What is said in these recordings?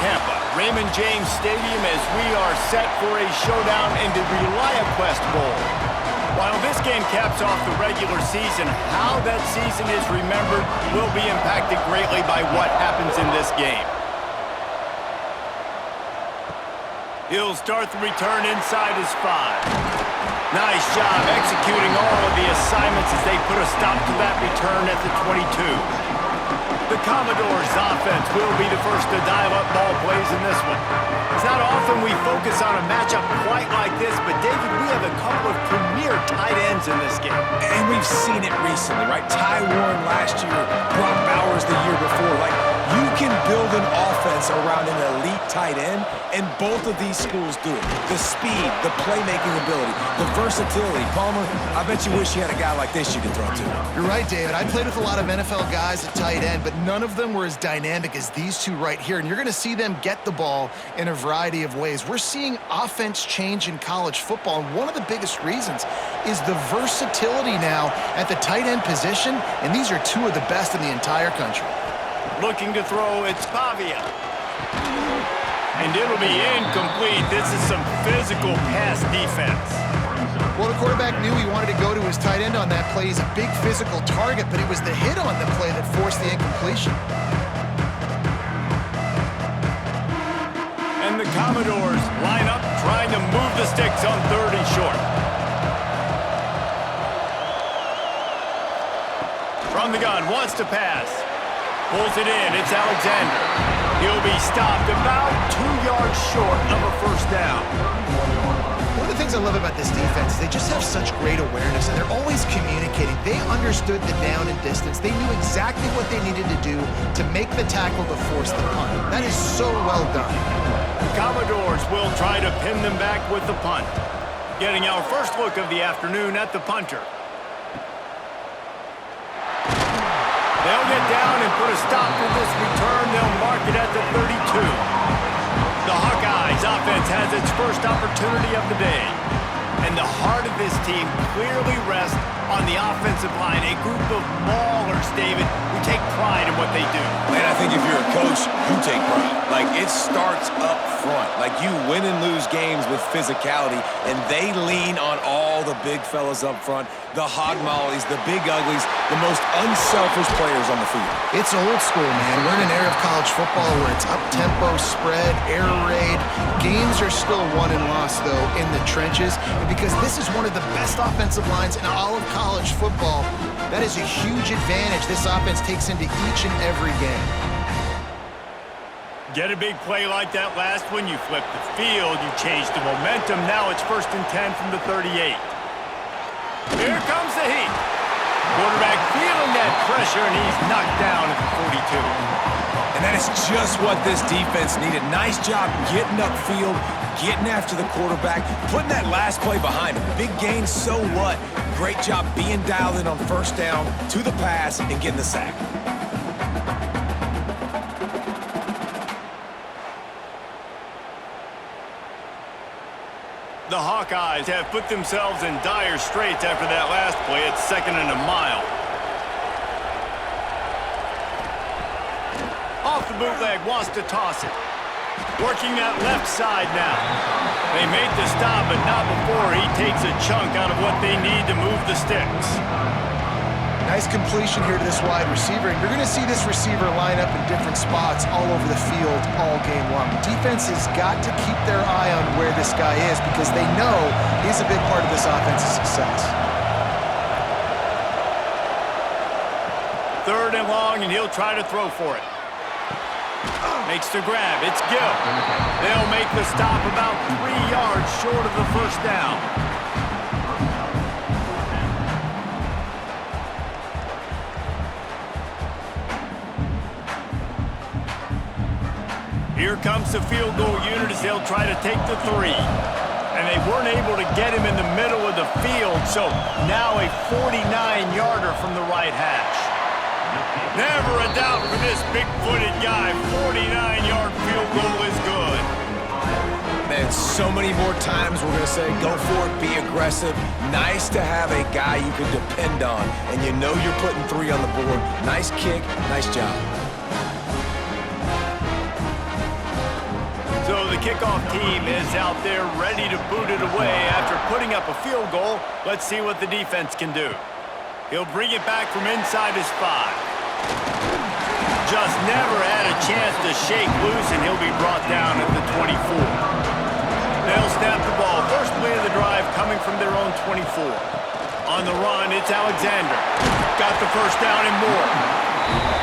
Tampa, Raymond James Stadium, as we are set for a showdown in the ReliaQuest Bowl. While this game caps off the regular season, how that season is remembered will be impacted greatly by what happens in this game. He'll start the return inside his 5. Nice job executing all of the assignments as they put a stop to that return at the 22. The Commodores' offense will be the first to dial up ball plays in this one. It's not often we focus on a matchup quite like this, but David, we have a couple of premier tight ends in this game. And we've seen it recently, right? Ty Warren last year, Brock Bowers the year before. Like, you can build an offense around an elite tight end, and both of these schools do it. The speed, the playmaking ability, the versatility. Palmer, I bet you wish you had a guy like this you could throw to. You're right, David. I played with a lot of NFL guys at tight end, but none of them were as dynamic as these two right here, and you're going to see them get the ball in a variety of ways. We're seeing offense change in college football, and one of the biggest reasons is the versatility now at the tight end position, and these are two of the best in the entire country. Looking to throw, it's Pavia. And it'll be incomplete. This is some physical pass defense. Well, the quarterback knew he wanted to go to his tight end on that play. He's a big physical target, but it was the hit on the play that forced the incompletion. And the Commodores line up, trying to move the sticks on 3rd and short. From the gun, wants to pass. Pulls it in, it's Alexander. He'll be stopped about 2 yards short of a first down. One of the things I love about this defense is they just have such great awareness, and they're always communicating. They understood the down and distance. They knew exactly what they needed to do to make the tackle to force the punt. That is so well done. The Commodores will try to pin them back with the punt. Getting our first look of the afternoon at the punter. They'll get down and put a stop to this return. They'll mark it at the 32. The Hawkeyes offense has its first opportunity of the day. And the heart of this team clearly rests on the offensive line. A group of maulers, David, who take pride in what they do. Man, I think if you're a coach, you take pride. Like, it starts up front. Like, you win and lose games with physicality, and they lean on all the big fellas up front, the hog mollies, the big uglies, the most unselfish players on the field. It's old school, man. We're in an era of college football where it's up-tempo, spread, air raid. Games are still won and lost, though, in the trenches. And because this is one of the best offensive lines in all of college football, that is a huge advantage this offense takes into each and every game. Get a big play like that last one, you flip the field, you change the momentum. Now it's 1st and 10 from the 38. Here comes the heat. Quarterback feeling that pressure, and he's knocked down at the 42. And that is just what this defense needed. Nice job getting upfield, getting after the quarterback, putting that last play behind him. Big gain, so what? Great job being dialed in on 1st down to the pass and getting the sack. The Hawkeyes have put themselves in dire straits after that last play. It's 2nd and a mile. Off the bootleg, wants to toss it. Working that left side now. They make the stop, but not before he takes a chunk out of what they need to move the sticks. Nice completion here to this wide receiver, and you're going to see this receiver line up in different spots all over the field all game long. Defense has got to keep their eye on where this guy is because they know he's a big part of this offense's success. 3rd and long, and he'll try to throw for it. Makes the grab. It's Gill. They'll make the stop about 3 yards short of the first down. Here comes the field goal unit as they'll try to take the 3. And they weren't able to get him in the middle of the field, so now a 49-yarder from the right hash. Never a doubt for this big-footed guy. 49-yard field goal is good. Man, so many more times we're going to say, go for it, be aggressive. Nice to have a guy you can depend on, and you know you're putting 3 on the board. Nice kick, nice job. So the kickoff team is out there ready to boot it away after putting up a field goal. Let's see what the defense can do. He'll bring it back from inside his 5. Just never had a chance to shake loose, and he'll be brought down at the 24. They'll snap the ball. First play of the drive coming from their own 24. On the run, it's Alexander. Got the first down and more.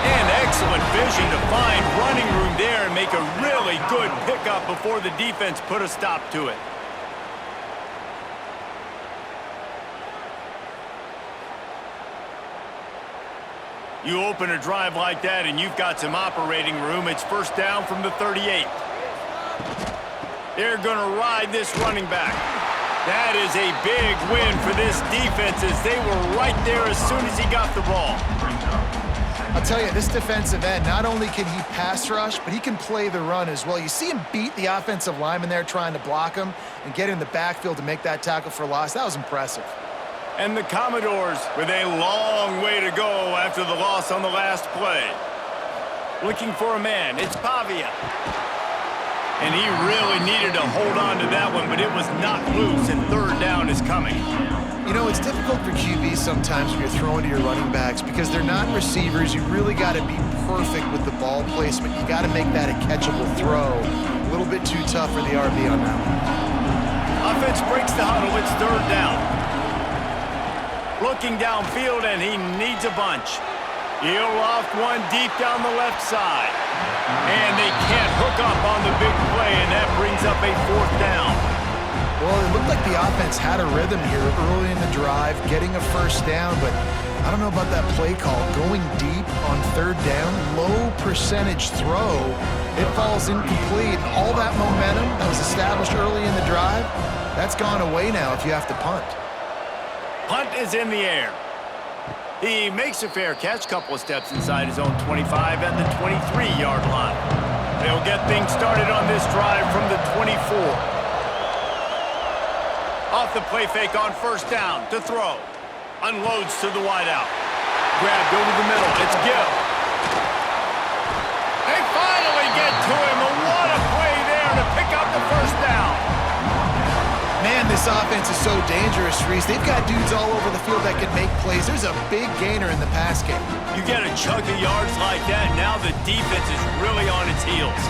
And excellent vision to find running room there and make a really good pickup before the defense put a stop to it. You open a drive like that and you've got some operating room. It's first down from the 38. They're going to ride this running back. That is a big win for this defense as they were right there as soon as he got the ball. I'll tell you, this defensive end, not only can he pass rush, but he can play the run as well. You see him beat the offensive lineman there trying to block him and get in the backfield to make that tackle for loss. That was impressive. And the Commodores with a long way to go after the loss on the last play. Looking for a man, it's Pavia. And he really needed to hold on to that one, but it was not loose, and third down is coming. You know, it's difficult for QBs sometimes when you're throwing to your running backs because they're not receivers. You really got to be perfect with the ball placement. You got to make that a catchable throw. A little bit too tough for the RB on that one. Offense breaks the huddle, it's third down. Looking downfield, and he needs a bunch. He'll loft one deep down the left side. And they can't hook up on the big play, and that brings up a fourth down. Well, it looked like the offense had a rhythm here early in the drive, getting a first down, but I don't know about that play call. Going deep on third down, low percentage throw, it falls incomplete. All that momentum that was established early in the drive, that's gone away now if you have to punt. Punt is in the air. He makes a fair catch, couple of steps inside his own 25 at the 23-yard line. They'll get things started on this drive from the 24. Off the play fake on first down to throw. Unloads to the wideout. Grabbed over the middle. It's Gill. They finally get to him. And what a play there to pick up the first down. Man, this offense is so dangerous, Reese. They've got dudes all over the field that can make plays. There's a big gainer in the pass game. You get a chunk of yards like that, now the defense is really on its heels.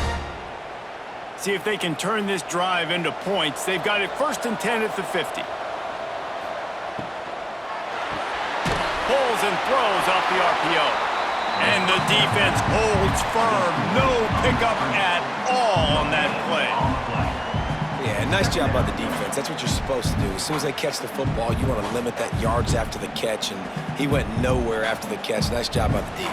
See if they can turn this drive into points. They've got it first and 10 at the 50. Pulls and throws off the RPO. And the defense holds firm. No pickup at all on that play. Yeah, nice job by the defense. That's what you're supposed to do. As soon as they catch the football, you want to limit that yards after the catch, and he went nowhere after the catch. Nice job by the D.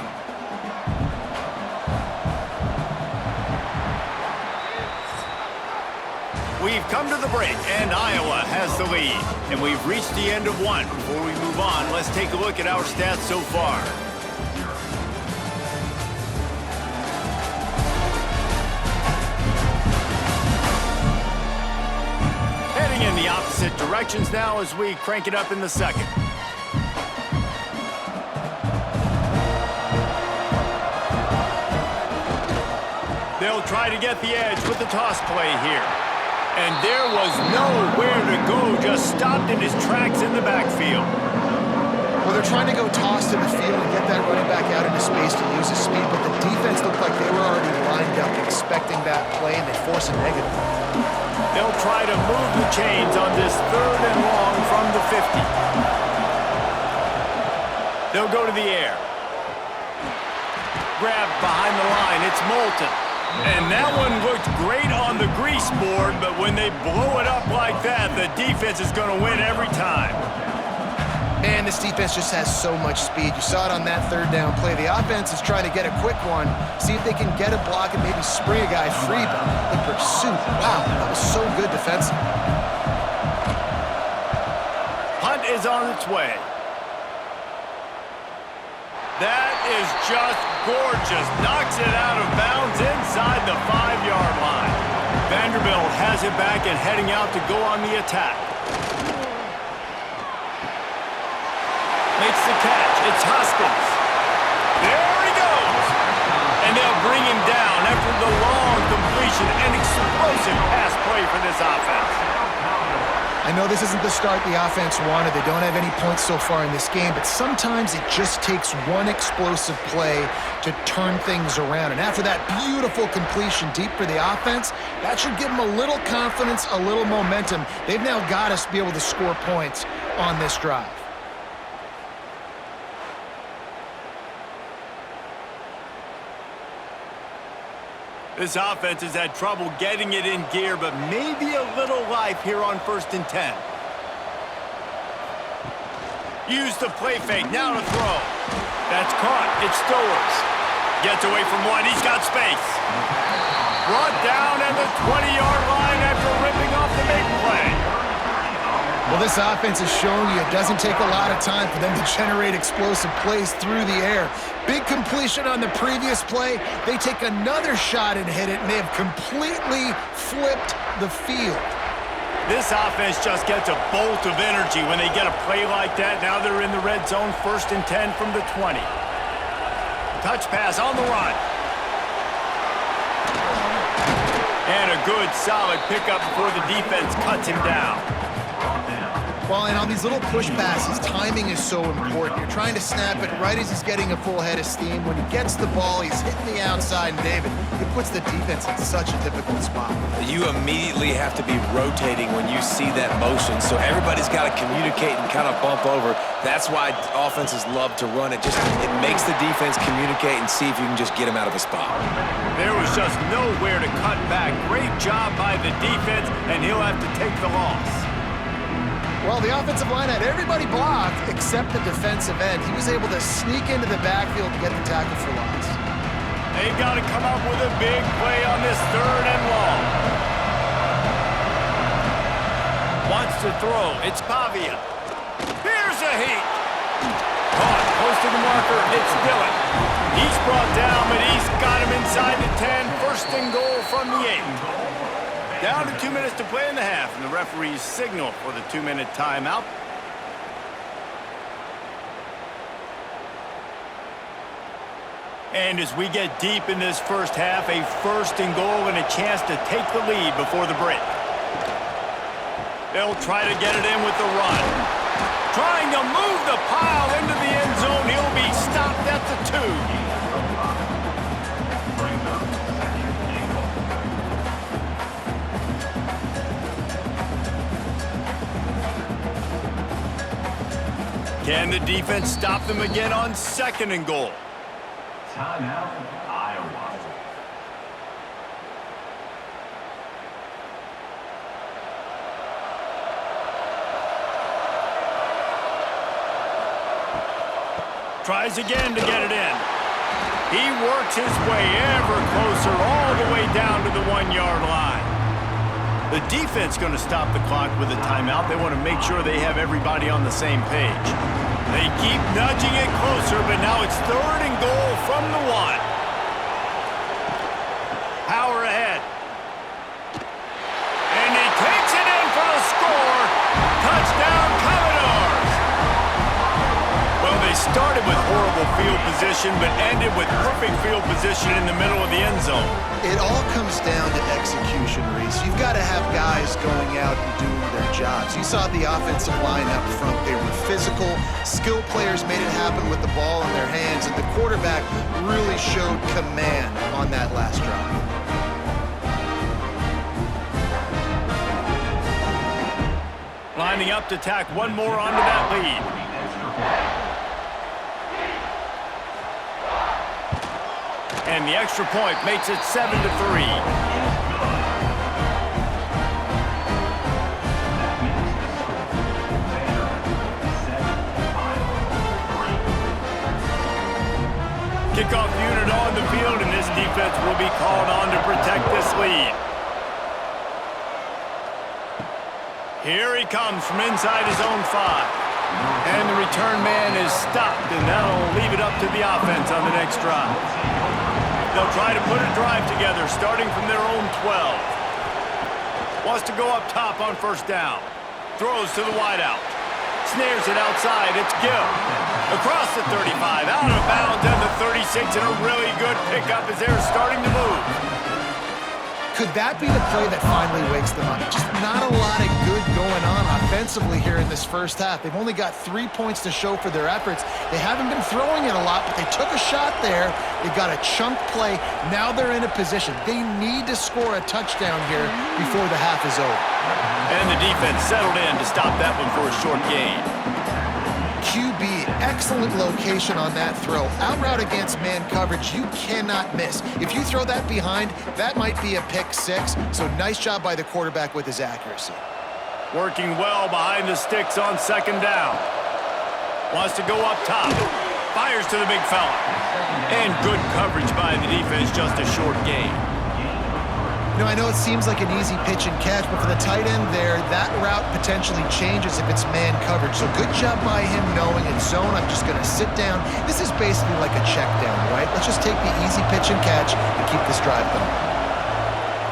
We've come to the break, and Iowa has the lead. And we've reached the end of one. Before we move on, let's take a look at our stats so far. Heading in the opposite directions now as we crank it up in the second. They'll try to get the edge with the toss play here. And there was nowhere to go, just stopped in his tracks in the backfield. Well, they're trying to go toss to the field and get that running back out into space to use his speed, but the defense looked like they were already lined up expecting that play, and they force a negative. They'll try to move the chains on this third and long from the 50. They'll go to the air. Grabbed behind the line, it's Moulton. And that one looked great on the grease board, but when they blow it up like that, the defense is going to win every time. Man, this defense just has so much speed. You saw it on that third down play. The offense is trying to get a quick one, see if they can get a block and maybe spring a guy free, but the pursuit, wow, that was so good defensively. Punt is on its way. That is just gorgeous. Knocks it out of bounds inside the 5-yard line. Vanderbilt has it back and heading out to go on the attack. Makes the catch. It's Hoskins. There he goes. And they'll bring him down after the long completion. An explosive I know this isn't the start the offense wanted. They don't have any points so far in this game, but sometimes it just takes one explosive play to turn things around. And after that beautiful completion deep for the offense, that should give them a little confidence, a little momentum. They've now got us to be able to score points on this drive. This offense has had trouble getting it in gear, but maybe a little life here on 1st and 10. Use the play fake, now to throw. That's caught, it's Stowers. Gets away from one, he's got space. Brought down at the 20-yard line after ripping off the big play. Well, this offense is showing you it doesn't take a lot of time for them to generate explosive plays through the air. Big completion on the previous play. They take another shot and hit it, and they have completely flipped the field. This offense just gets a bolt of energy when they get a play like that. Now they're in the red zone, 1st and 10 from the 20. Touch pass on the run. And a good, solid pickup before the defense cuts him down. Well, and on these little push passes, timing is so important. You're trying to snap it right as he's getting a full head of steam. When he gets the ball, he's hitting the outside, and David, it puts the defense in such a difficult spot. You immediately have to be rotating when you see that motion, so everybody's got to communicate and kind of bump over. That's why offenses love to run it. It makes the defense communicate and see if you can just get him out of a spot. There was just nowhere to cut back. Great job by the defense, and he'll have to take the loss. Well, the offensive line had everybody blocked except the defensive end. He was able to sneak into the backfield to get the tackle for loss. They've got to come up with a big play on this 3rd and long. Wants to throw. It's Pavia. Here's a heat. Caught close to the marker. It's Dillon. He's brought down, but he's got him inside the 10. 1st and goal from the 8. Down to 2 minutes to play in the half, and the referees signal for the 2-minute timeout. And as we get deep in this first half, a 1st and goal and a chance to take the lead before the break. They'll try to get it in with the run. Trying to move the pile into the end zone. He'll be stopped at the 2. Can the defense stop them again on 2nd and goal? Timeout, Iowa. Tries again to get it in. He works his way ever closer all the way down to the 1-yard line. The defense going to stop the clock with a timeout. They want to make sure they have everybody on the same page. They keep nudging it closer, but now it's 3rd and goal from the 1. Power ahead. And he takes it in for the score. Touchdown, Commodores. Well, they started with horrible field position, but ended with perfect field position in the middle of the end zone. It all comes down to execution, Reese. You've got to have guys going out and doing their jobs. You saw the offensive line up front. They were physical. Skilled players made it happen with the ball in their hands, and the quarterback really showed command on that last drive. Lining up to tack one more onto that lead. And the extra point makes it 7-3. Kickoff unit on the field, and this defense will be called on to protect this lead. Here he comes from inside his own 5. And the return man is stopped, and that'll leave it up to the offense on the next drive. They'll try to put a drive together, starting from their own 12. Wants to go up top on 1st down. Throws to the wideout. Snares it outside. It's Gill. Across the 35, out of bounds at the 36, and a really good pickup as they're starting to move. Could that be the play that finally wakes them up? Just not a lot of good going on offensively here in this first half. They've only got 3 points to show for their efforts. They haven't been throwing it a lot, but they took a shot there. They got a chunk play. Now they're in a position. They need to score a touchdown here before the half is over. And the defense settled in to stop that one for a short gain. QB, excellent location on that throw. Out route against man coverage, you cannot miss. If you throw that behind, that might be a pick six. So nice job by the quarterback with his accuracy. Working well behind the sticks on second down. Wants to go up top. Fires to the big fella. And good coverage by the defense, just a short gain. You know, I know it seems like an easy pitch and catch, but for the tight end there, that route potentially changes if it's man coverage. So good job by him knowing it's zone. I'm just going to sit down. This is basically like a check down, right? Let's just take the easy pitch and catch and keep this drive going.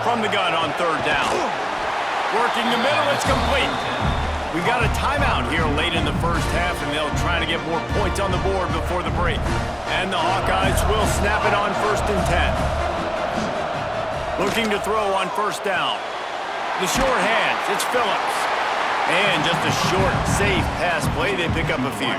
From the gun on third down. Working the middle, it's complete. We got a timeout here late in the first half, and they'll try to get more points on the board before the break. And the Hawkeyes will snap it on 1st and 10. Looking to throw on first down. The short hands, it's Phillips. And just a short, safe pass play, they pick up a few.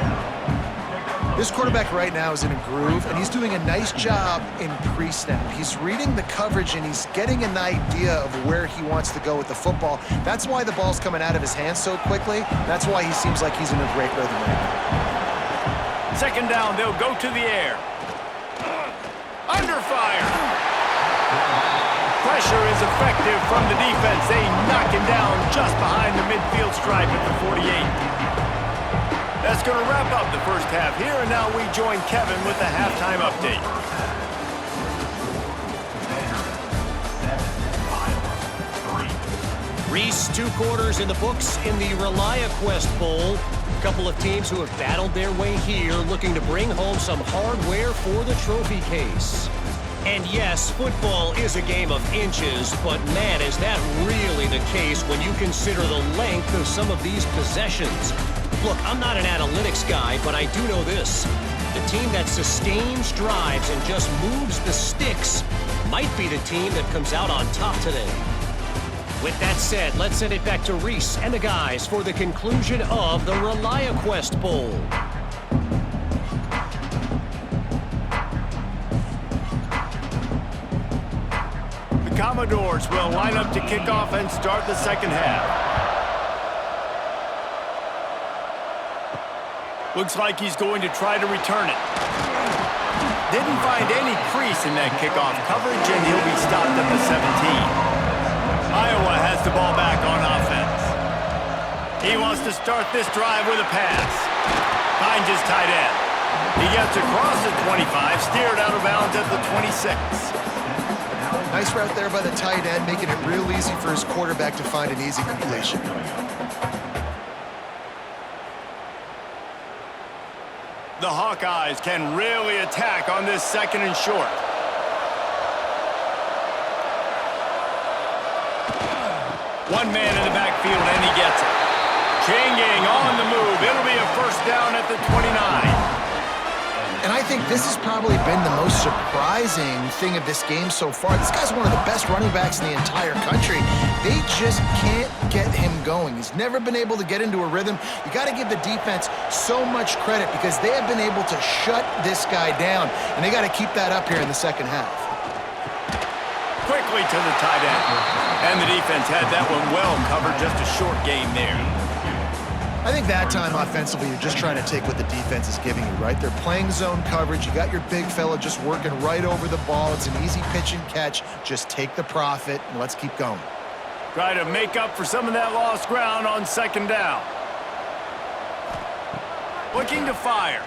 This quarterback right now is in a groove, and he's doing a nice job in pre-snap. He's reading the coverage, and he's getting an idea of where he wants to go with the football. That's why the ball's coming out of his hands so quickly. That's why he seems like he's in a great rhythm right now. Second down, they'll go to the air. Under fire. Pressure is effective from the defense. They knock him down just behind the midfield stripe at the 48. That's going to wrap up the first half here, and now we join Kevin with the halftime update. Reese, 2 quarters in the books in the ReliaQuest Bowl. A couple of teams who have battled their way here, looking to bring home some hardware for the trophy case. And yes, football is a game of inches, but man, is that really the case when you consider the length of some of these possessions. Look, I'm not an analytics guy, but I do know this. The team that sustains drives and just moves the sticks might be the team that comes out on top today. With that said, let's send it back to Reese and the guys for the conclusion of the ReliaQuest Bowl. Commodores will line up to kick off and start the second half. Looks like he's going to try to return it. Didn't find any crease in that kickoff coverage, and he'll be stopped at the 17. Iowa has the ball back on offense. He wants to start this drive with a pass. Finds his tight end. He gets across the 25, steered out of bounds at the 26. Nice route there by the tight end, making it real easy for his quarterback to find an easy completion. The Hawkeyes can really attack on this second and short. One man in the backfield, and he gets it. Chain gang on the move. It'll be a first down at the 29. And I think this has probably been the most surprising thing of this game so far. This guy's one of the best running backs in the entire country. They just can't get him going. He's never been able to get into a rhythm. You got to give the defense so much credit because they have been able to shut this guy down, and they got to keep that up here in the second half. Quickly to the tight end. And the defense had that one well covered, just a short gain there. I think that time offensively, you're just trying to take what the defense is giving you, right? They're playing zone coverage. You got your big fella just working right over the ball. It's an easy pitch and catch. Just take the profit, and let's keep going. Try to make up for some of that lost ground on second down. Looking to fire.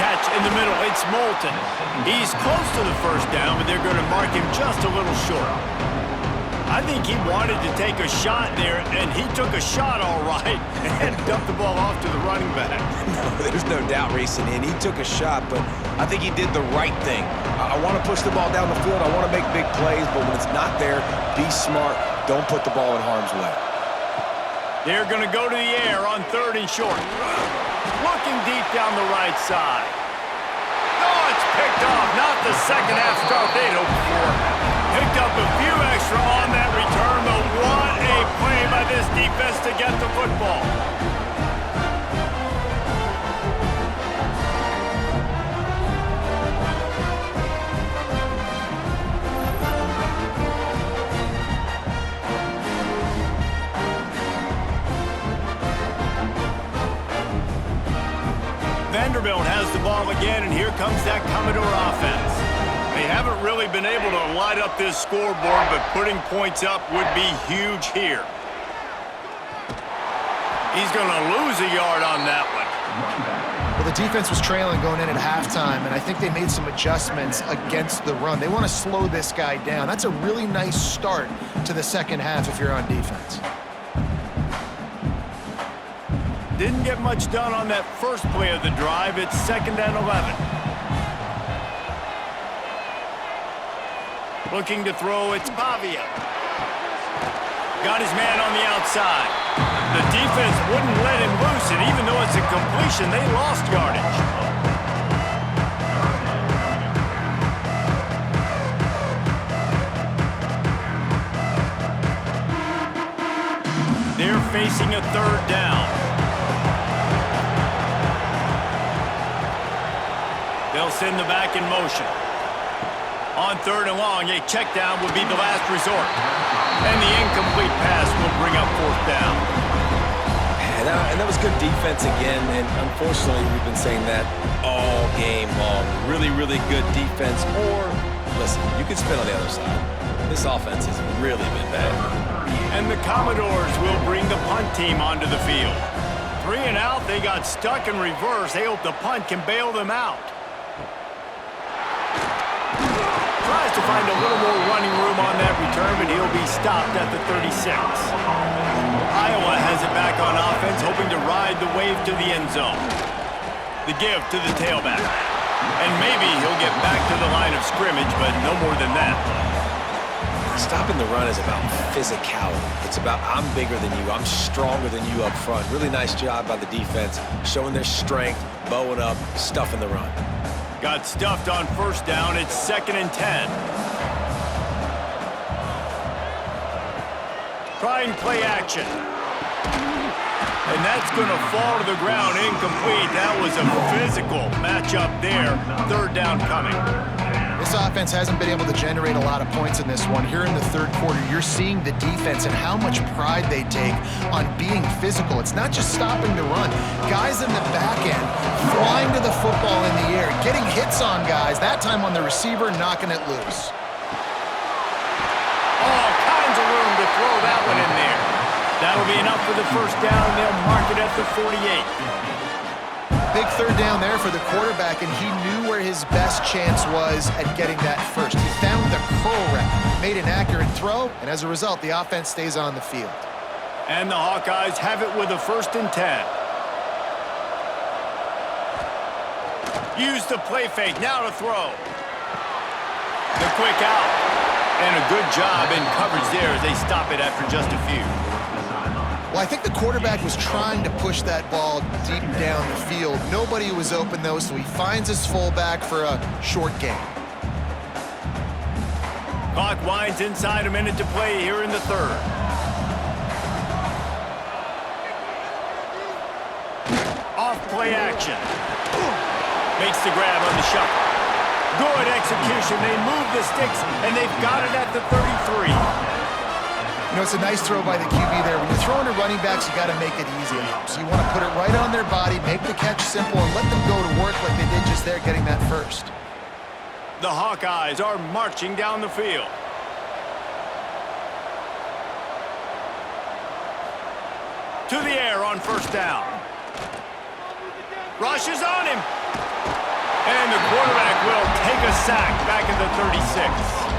Catch in the middle. It's Moulton. He's close to the first down, but they're going to mark him just a little short. I think he wanted to take a shot there, and he took a shot all right and dumped the ball off to the running back. No, there's no doubt, Reese, and he took a shot, but I think he did the right thing. I want to push the ball down the field. I want to make big plays, but when it's not there, be smart. Don't put the ball in harm's way. They're going to go to the air on third and short. Looking deep down the right side. Oh, it's picked off. Not the second half start they'd hoped for. ball again, and here comes that Commodore offense. They haven't really been able to light up this scoreboard, but putting points up would be huge here. He's going to lose a yard on that one. Well, the defense was trailing going in at halftime, and I think they made some adjustments against the run. They want to slow this guy down. That's a really nice start to the second half if you're on defense. Didn't get much done on that first play of the drive. It's 2nd and 11. Looking to throw, it's Pavia. Got his man on the outside. The defense wouldn't let him loose, and even though it's a completion, they lost yardage. They're facing a 3rd down. They'll send the back in motion. On 3rd and long, a check down would be the last resort. And the incomplete pass will bring up 4th down. And that was good defense again, and unfortunately, we've been saying that all game long. Really, really good defense, or, listen, you could spin on the other side. This offense has really been bad. And the Commodores will bring the punt team onto the field. 3 and out, they got stuck in reverse. They hope the punt can bail them out. Tries to find a little more running room on that return, but he'll be stopped at the 36. Iowa has it back on offense, hoping to ride the wave to the end zone. The give to the tailback. And maybe he'll get back to the line of scrimmage, but no more than that. Stopping the run is about physicality. It's about I'm bigger than you, I'm stronger than you up front. Really nice job by the defense, showing their strength, bowing up, stuffing the run. Got stuffed on 1st down. It's 2nd and 10. Trying play action. And that's going to fall to the ground incomplete. That was a physical matchup there. 3rd down coming. This offense hasn't been able to generate a lot of points in this one. Here in the 3rd quarter, you're seeing the defense and how much pride they take on being physical. It's not just stopping the run. Guys in the back end flying to the football in the air, getting hits on guys, that time on the receiver, knocking it loose. All kinds of room to throw that one in there. That'll be enough for the 1st down. They'll mark it at the 48. Big 3rd down there for the quarterback, and he knew where his best chance was at getting that first. He found the curl route, made an accurate throw, and as a result, the offense stays on the field. And the Hawkeyes have it with a 1st and 10. Use the play fake, now to throw. The quick out. And a good job in coverage there as they stop it after just a few. Well, I think the quarterback was trying to push that ball deep down the field. Nobody was open, though, so he finds his fullback for a short gain. Clock winds inside, a minute to play here in the 3rd. Off play action. Makes the grab on the shuffle. Good execution. They move the sticks, and they've got it at the 33. You know, it's a nice throw by the QB there. When you're throwing to running backs, you got to make it easy. So you want to put it right on their body, make the catch simple, and let them go to work like they did just there, getting that first. The Hawkeyes are marching down the field. To the air on 1st down. Rushes on him. And the quarterback will take a sack back at the 36.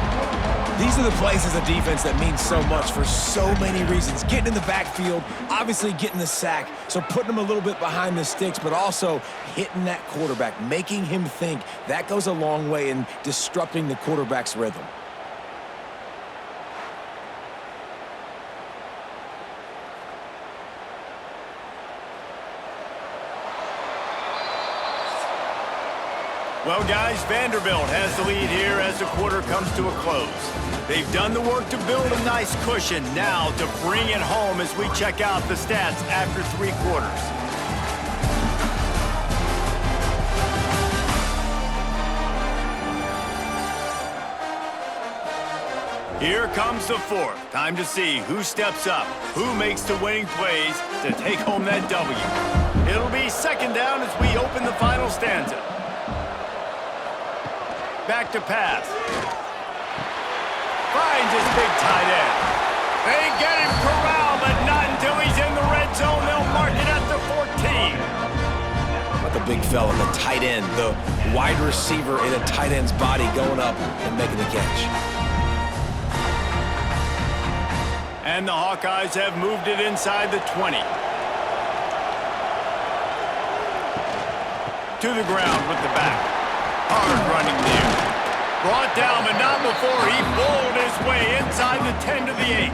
These are the plays as a defense that mean so much for so many reasons. Getting in the backfield, obviously getting the sack, so putting them a little bit behind the sticks, but also hitting that quarterback, making him think. That goes a long way in disrupting the quarterback's rhythm. Well, guys, Vanderbilt has the lead here as the quarter comes to a close. They've done the work to build a nice cushion. Now to bring it home as we check out the stats after 3 quarters. Here comes the 4th. Time to see who steps up, who makes the winning plays to take home that W. It'll be 2nd down as we open the final stanza. Back to pass. Finds his big tight end. They get him corralled, but not until he's in the red zone. They'll mark it at the 14. About the big fella, the tight end, the wide receiver in a tight end's body going up and making the catch. And the Hawkeyes have moved it inside the 20. To the ground with the back. Hard running there. Brought down, but not before he bowled his way inside the 10 to the 8.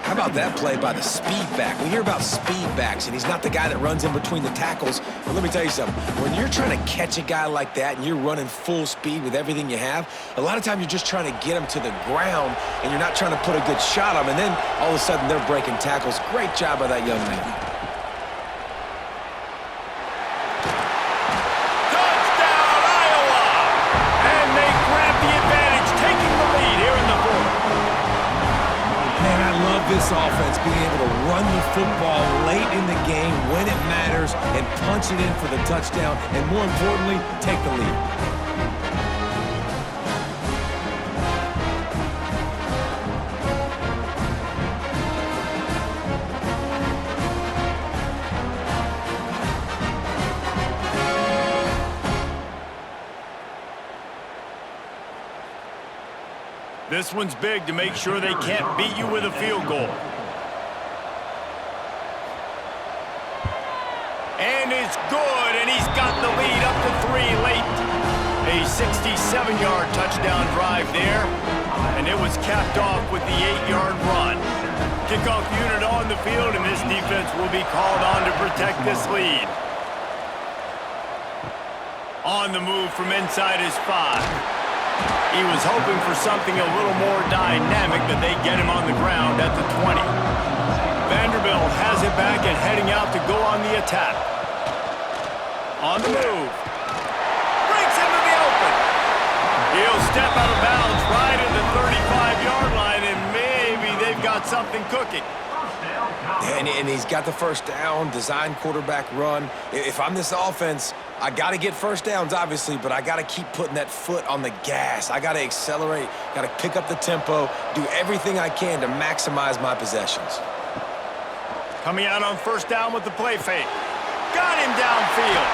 How about that play by the speed back? We hear about speed backs, and he's not the guy that runs in between the tackles. But let me tell you something. When you're trying to catch a guy like that and you're running full speed with everything you have, a lot of times you're just trying to get him to the ground, and you're not trying to put a good shot on him. And then all of a sudden they're breaking tackles. Great job by that young man. This offense being able to run the football late in the game when it matters and punch it in for the touchdown, and more importantly, take the lead. This one's big to make sure they can't beat you with a field goal. And it's good, and he's got the lead up to 3 late. A 67-yard touchdown drive there, and it was capped off with the 8-yard run. Kickoff unit on the field, and this defense will be called on to protect this lead. On the move from inside his 5. He was hoping for something a little more dynamic, but they get him on the ground at the 20. Vanderbilt has it back and heading out to go on the attack. On the move. Breaks into the open. He'll step out of bounds right at the 35-yard line, and maybe they've got something cooking. And he's got the first down, design quarterback run. If I'm this offense, I got to get first downs, obviously, but I got to keep putting that foot on the gas. I got to accelerate, got to pick up the tempo, do everything I can to maximize my possessions. Coming out on first down with the play fake. Got him downfield.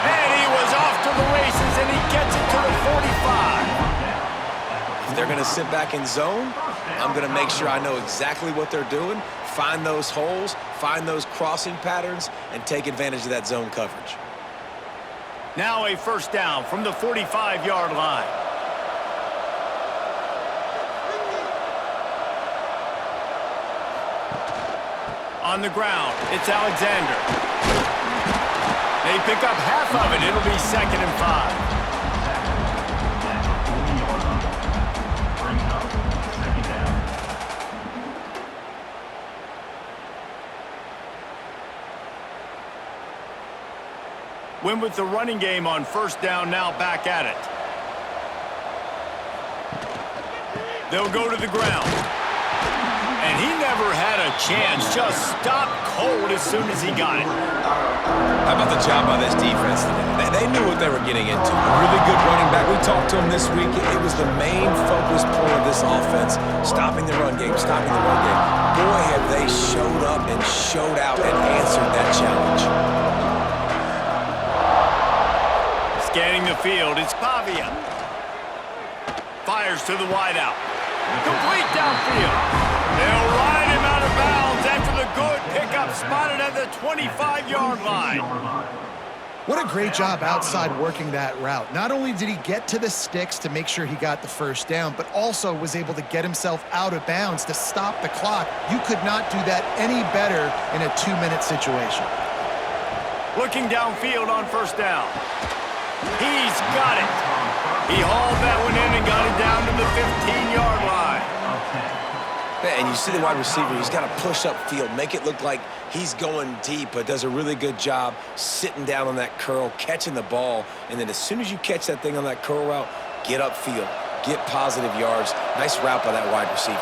And he was off to the races, and he gets it to the 45. If they're going to sit back in zone, I'm going to make sure I know exactly what they're doing, find those holes, find those crossing patterns, and take advantage of that zone coverage. Now a first down from the 45-yard line. On the ground, it's Alexander. They pick up half of it. It'll be 2nd and 5. Win with the running game on first down, now back at it. They'll go to the ground. And he never had a chance, just stopped cold as soon as he got it. How about the job by this defense today? They knew what they were getting into. A really good running back. We talked to him this week. It was the main focus point of this offense, stopping the run game, stopping the run game. Boy, have they showed up and showed out and answered that challenge. Scanning the field, it's Pavia. Fires to the wideout. Complete downfield. They'll ride him out of bounds after the good pickup spotted at the 25-yard line. What a great job outside working that route. Not only did he get to the sticks to make sure he got the first down, but also was able to get himself out of bounds to stop the clock. You could not do that any better in a 2-minute situation. Looking downfield on first down. He's got it. He hauled that one in and got it down to the 15-yard line. And you see the wide receiver, he's got to push up field, make it look like he's going deep, but does a really good job sitting down on that curl, catching the ball, and then as soon as you catch that thing on that curl route, get upfield, get positive yards. Nice route by that wide receiver.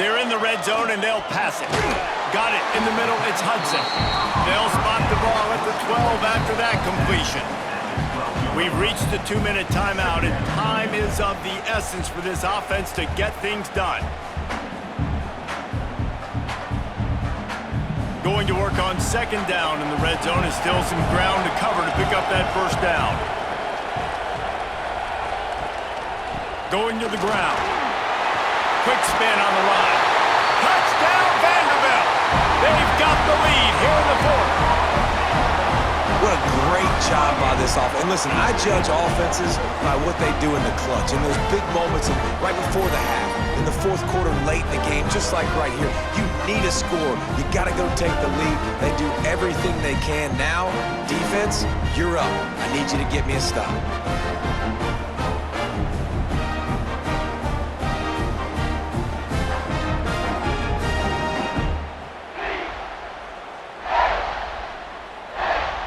They're in the red zone, and they'll pass it. Got it in the middle, it's Hudson. They'll spot the ball at the 12 after that completion. We've reached the 2-minute timeout, and time is of the essence for this offense to get things done. Going to work on second down in the red zone, and still some ground to cover to pick up that first down. Going to the ground. Quick spin on the line. Touchdown, Vanderbilt! They've got the lead here in the fourth. What a great job by this offense. And listen, I judge offenses by what they do in the clutch. In those big moments right before the half, in the fourth quarter, late in the game, just like right here. You need a score. You got to go take the lead. They do everything they can. Now, defense, you're up. I need you to get me a stop.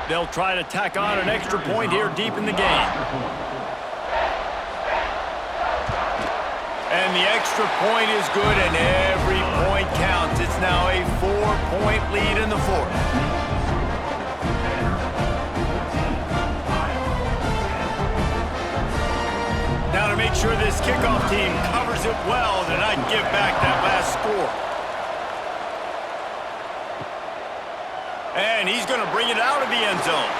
They'll try to tack on an extra point here deep in the game. And the extra point is good, and every point counts. It's now a 4-point lead in the fourth. Now to make sure this kickoff team covers it well, then I'd give back that last score. And he's going to bring it out of the end zone.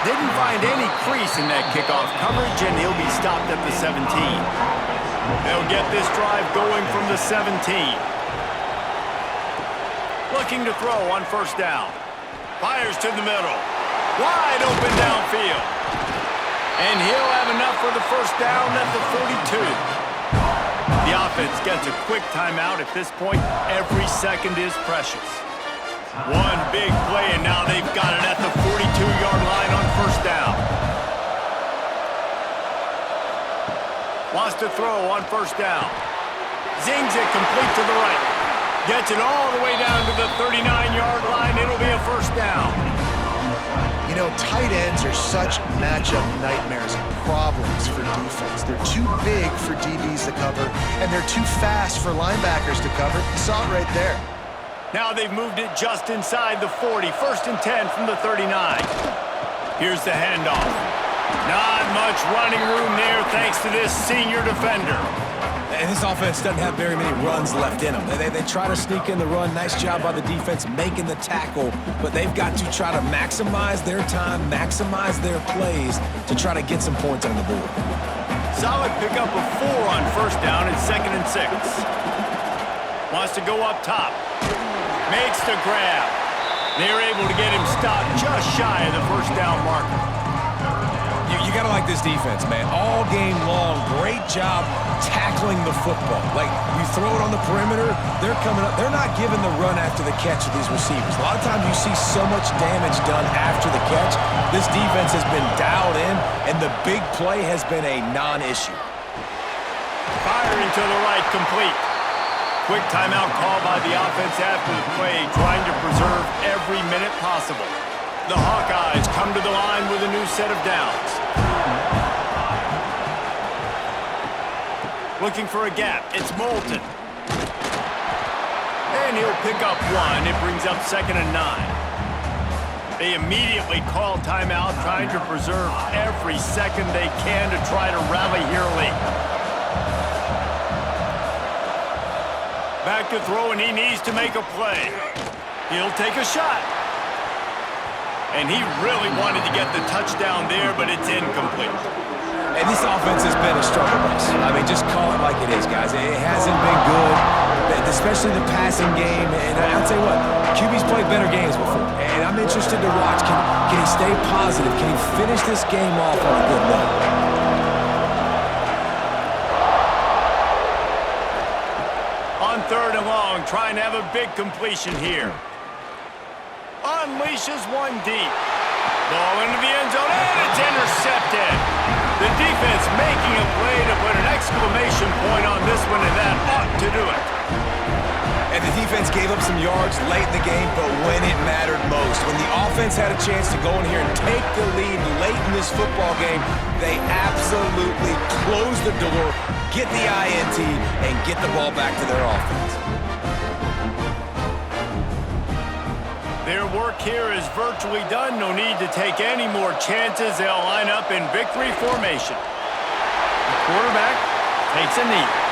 Didn't find any crease in that kickoff coverage, and he'll be stopped at the 17. They'll get this drive going from the 17. Looking to throw on first down. Fires to the middle. Wide open downfield. And he'll have enough for the first down at the 42. The offense gets a quick timeout at this point. Every second is precious. One big play, and now they've got it at the 42-yard line on first down. Wants to throw on first down. Zings it complete to the right. Gets it all the way down to the 39-yard line. It'll be a first down. You know, tight ends are such matchup nightmares and problems for defense. They're too big for DBs to cover, and they're too fast for linebackers to cover. You saw it right there. Now they've moved it just inside the 40. First and 10 from the 39. Here's the handoff. Not much running room there thanks to this senior defender. And this offense doesn't have very many runs left in them. They try to sneak in the run. Nice job by the defense making the tackle, but they've got to try to maximize their time, maximize their plays to try to get some points on the board. Solid pickup of 4 on first down and 2nd and 6. Wants to go up top. Makes the grab. They're able to get him stopped just shy of the first down marker. You got to like this defense, man. All game long, great job tackling the football. Like, you throw it on the perimeter, they're coming up. They're not giving the run after the catch to these receivers. A lot of times you see so much damage done after the catch. This defense has been dialed in, and the big play has been a non-issue. Firing to the right, complete. Quick timeout call by the offense after the play, trying to preserve every minute possible. The Hawkeyes come to the line with a new set of downs. Looking for a gap. It's Moulton. And he'll pick up 1. It brings up 2nd and 9. They immediately call timeout, trying to preserve every second they can to try to rally here late. Back to throw, and he needs to make a play. He'll take a shot. And he really wanted to get the touchdown there, but it's incomplete. And this offense has been a struggle bus. I mean, just call it like it is, guys. It hasn't been good, especially the passing game. And I'll tell you what, QB's played better games before. And I'm interested to watch. Can he stay positive? Can he finish this game off on a good note? On 3rd and long, trying to have a big completion here. Unleashes one deep. Ball into the end zone, and it's intercepted. The defense making a play to put an exclamation point on this one, and that ought to do it. And the defense gave up some yards late in the game, but when it mattered most, when the offense had a chance to go in here and take the lead late in this football game, they absolutely closed the door, get the INT, and get the ball back to their offense. Their work here is virtually done. No need to take any more chances. They'll line up in victory formation. The quarterback takes a knee.